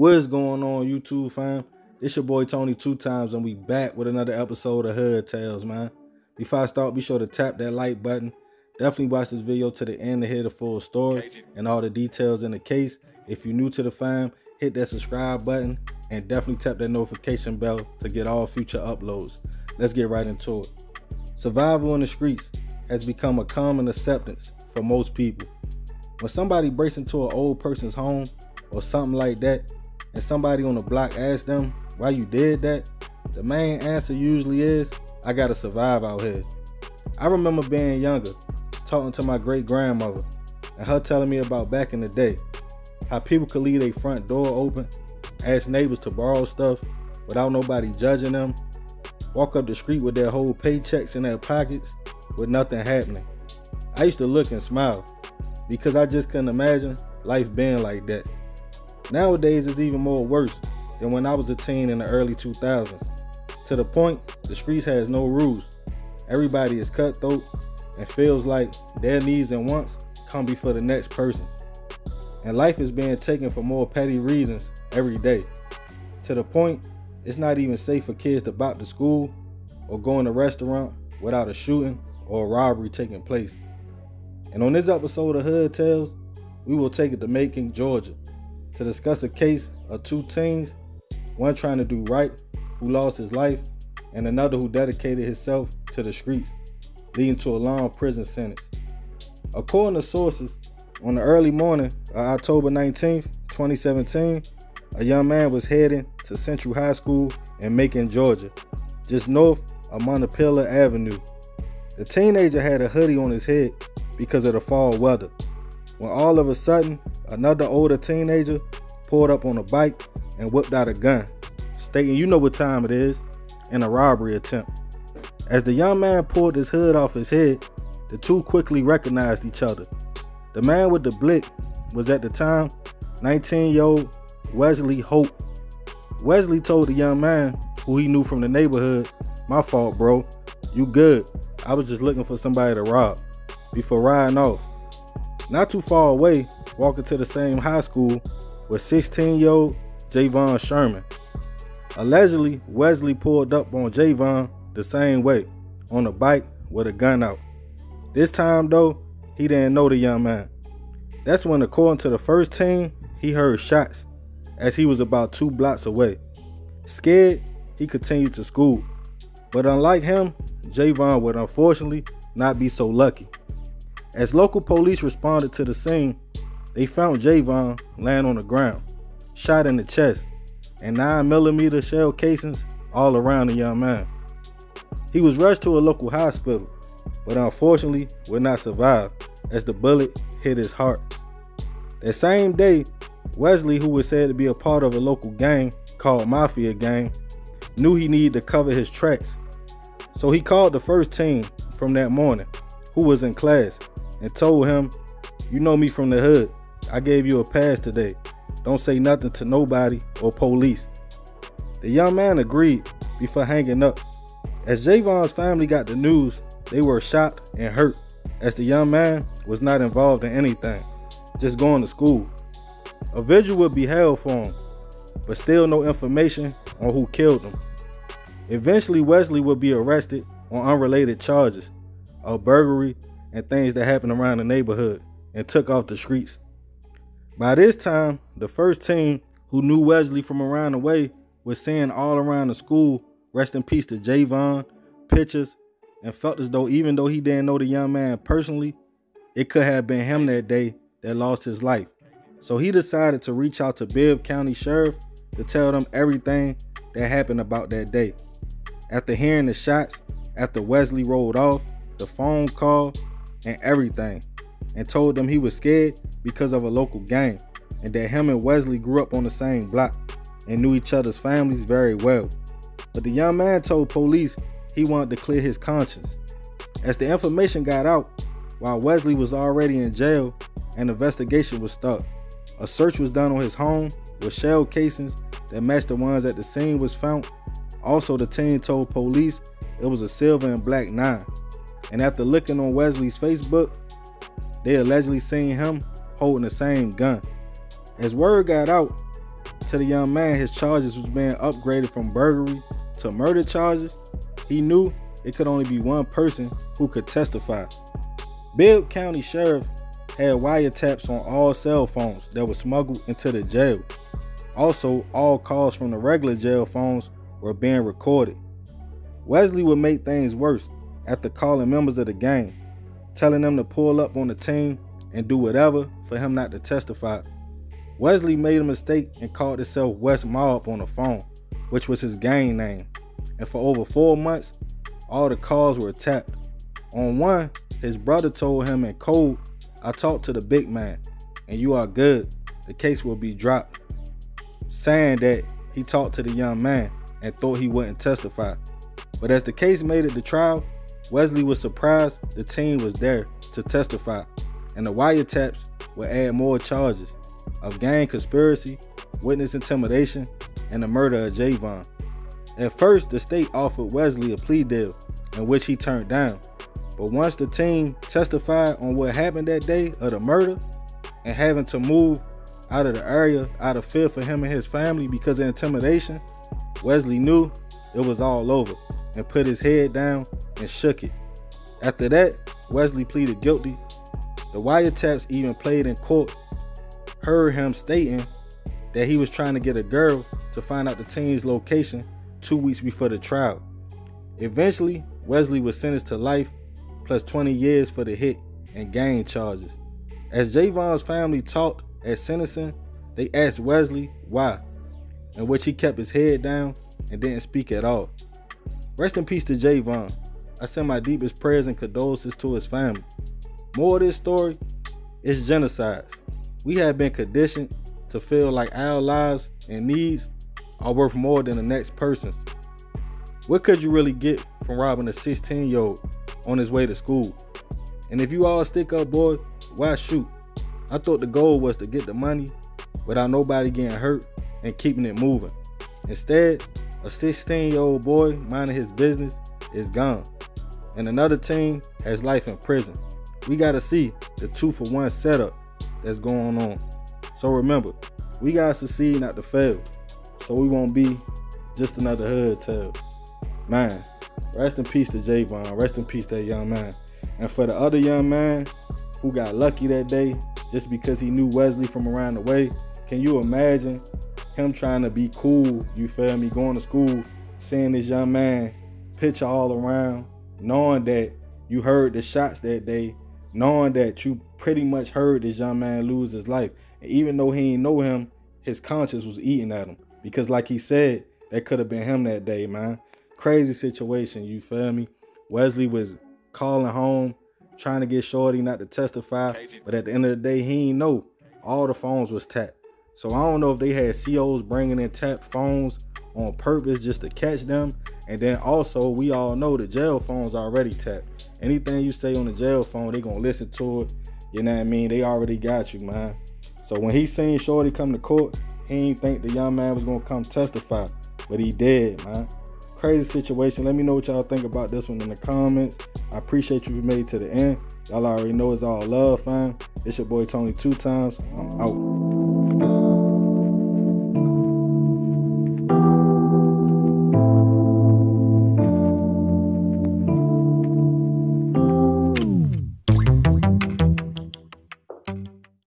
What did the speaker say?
What's going on, YouTube fam? It's your boy Tony 2Times, and we back with another episode of Hood Tales, man. Before I start, be sure to tap that like button. Definitely watch this video to the end to hear the full story and all the details in the case. If you're new to the fam, hit that subscribe button and definitely tap that notification bell to get all future uploads. Let's get right into it. Survival in the streets has become a common acceptance for most people. When somebody breaks into an old person's home or something like that, and somebody on the block asks them why you did that, the main answer usually is, I gotta survive out here. I remember being younger, talking to my great grandmother, and her telling me about back in the day, how people could leave their front door open, ask neighbors to borrow stuff without nobody judging them, walk up the street with their whole paychecks in their pockets with nothing happening. I used to look and smile because I just couldn't imagine life being like that. Nowadays, it's even more worse than when I was a teen in the early 2000s. To the point, the streets has no rules. Everybody is cutthroat and feels like their needs and wants come before the next person's. And life is being taken for more petty reasons every day. To the point, it's not even safe for kids to bop to school or go in a restaurant without a shooting or a robbery taking place. And on this episode of Hood Tales, we will take it to Macon, Georgia, to discuss a case of two teens, one trying to do right, who lost his life, and another who dedicated himself to the streets, leading to a long prison sentence. According to sources, on the early morning of October 19th, 2017, a young man was heading to Central High School in Macon, Georgia, just north of Montpelier Avenue. The teenager had a hoodie on his head because of the fall weather, when all of a sudden, another older teenager pulled up on a bike and whipped out a gun, stating, "You know what time it is," in a robbery attempt. As the young man pulled his hood off his head, the two quickly recognized each other. The man with the blick was at the time 19-year-old Wesley Hope. Wesley told the young man, who he knew from the neighborhood, "My fault, bro. You good. I was just looking for somebody to rob," before riding off. Not too far away, walking to the same high school, was 16-year-old Javon Sherman. Allegedly, Wesley pulled up on Javon the same way, on a bike with a gun out. This time though, he didn't know the young man. That's when, according to the first teen, he heard shots as he was about 2 blocks away. Scared, he continued to school. But unlike him, Javon would unfortunately not be so lucky. As local police responded to the scene, they found Javon laying on the ground, shot in the chest, and 9mm shell casings all around the young man. He was rushed to a local hospital, but unfortunately would not survive as the bullet hit his heart. That same day, Wesley, who was said to be a part of a local gang called Mafia Gang, knew he needed to cover his tracks. So he called the first teen from that morning, who was in class, and told him, "You know me from the hood. I gave you a pass today. Don't say nothing to nobody or police." The young man agreed before hanging up. As Javon's family got the news, they were shocked and hurt, as the young man was not involved in anything, just going to school. A vigil would be held for him, but still no information on who killed him. Eventually, Wesley would be arrested on unrelated charges of burglary and things that happened around the neighborhood, and took off the streets. By this time, the first teen, who knew Wesley from around the way, was seeing all around the school, "Rest in peace to Javon," pictures, and felt as though even though he didn't know the young man personally, it could have been him that day that lost his life. So he decided to reach out to Bibb County Sheriff to tell them everything that happened about that day. After hearing the shots, after Wesley rolled off, the phone call, and everything, and told them he was scared because of a local gang, and that him and Wesley grew up on the same block and knew each other's families very well. But the young man told police he wanted to clear his conscience. As the information got out, while Wesley was already in jail, an investigation was started. A search was done on his home with shell casings that matched the ones at the scene was found. Also, the teen told police it was a silver and black 9. And after looking on Wesley's Facebook, they allegedly seen him holding the same gun. As word got out, to the young man his charges was being upgraded from burglary to murder charges, he knew it could only be one person who could testify. Bibb County Sheriff had wiretaps on all cell phones that were smuggled into the jail. Also, all calls from the regular jail phones were being recorded. Wesley would make things worse after calling members of the gang, telling them to pull up on the team and do whatever for him not to testify. Wesley made a mistake and called himself West Mob on the phone, which was his gang name. And for over 4 months, all the calls were tapped. On one, his brother told him in code, "I talked to the big man, and you are good. The case will be dropped," saying that he talked to the young man and thought he wouldn't testify. But as the case made it to trial, Wesley was surprised the team was there to testify, and the wiretaps would add more charges of gang conspiracy, witness intimidation, and the murder of Javon. At first, the state offered Wesley a plea deal, in which he turned down. But once the team testified on what happened that day of the murder and having to move out of the area out of fear for him and his family because of intimidation, Wesley knew it was all over and put his head down and shook it. After that, Wesley pleaded guilty. The wiretaps even played in court, heard him stating that he was trying to get a girl to find out the team's location 2 weeks before the trial. Eventually, Wesley was sentenced to life plus 20 years for the hit and gang charges. As Javon's family talked at sentencing, they asked Wesley why, in which he kept his head down and didn't speak at all. Rest in peace to Javon. I send my deepest prayers and condolences to his family. More of this story is genocide. We have been conditioned to feel like our lives and needs are worth more than the next person's. What could you really get from robbing a 16-year-old on his way to school? And if you all stick up, boy, why shoot? I thought the goal was to get the money without nobody getting hurt and keeping it moving. Instead, a 16-year-old boy minding his business is gone, and another teen has life in prison. We gotta see the 2-for-1 setup that's going on. So remember, we gotta succeed not to fail, so we won't be just another hood tale. Man, rest in peace to Javon. Rest in peace to that young man. And for the other young man who got lucky that day just because he knew Wesley from around the way, can you imagine him trying to be cool, you feel me, going to school, seeing this young man picture all around, knowing that you heard the shots that day, knowing that you pretty much heard this young man lose his life. And even though he didn't know him, his conscience was eating at him. Because like he said, that could have been him that day, man. Crazy situation, you feel me? Wesley was calling home, trying to get Shorty not to testify, but at the end of the day, he didn't know. All the phones was tapped. So I don't know if they had COs bringing in tapped phones on purpose just to catch them. And then also, we all know the jail phones already tapped. Anything you say on the jail phone, they gonna listen to it. You know what I mean? They already got you, man. So when he seen Shorty come to court, he didn't think the young man was gonna come testify, but he did, man. Crazy situation. Let me know what y'all think about this one in the comments. I appreciate you made it to the end. Y'all already know it's all love, fam. It's your boy Tony 2 times. I'm out.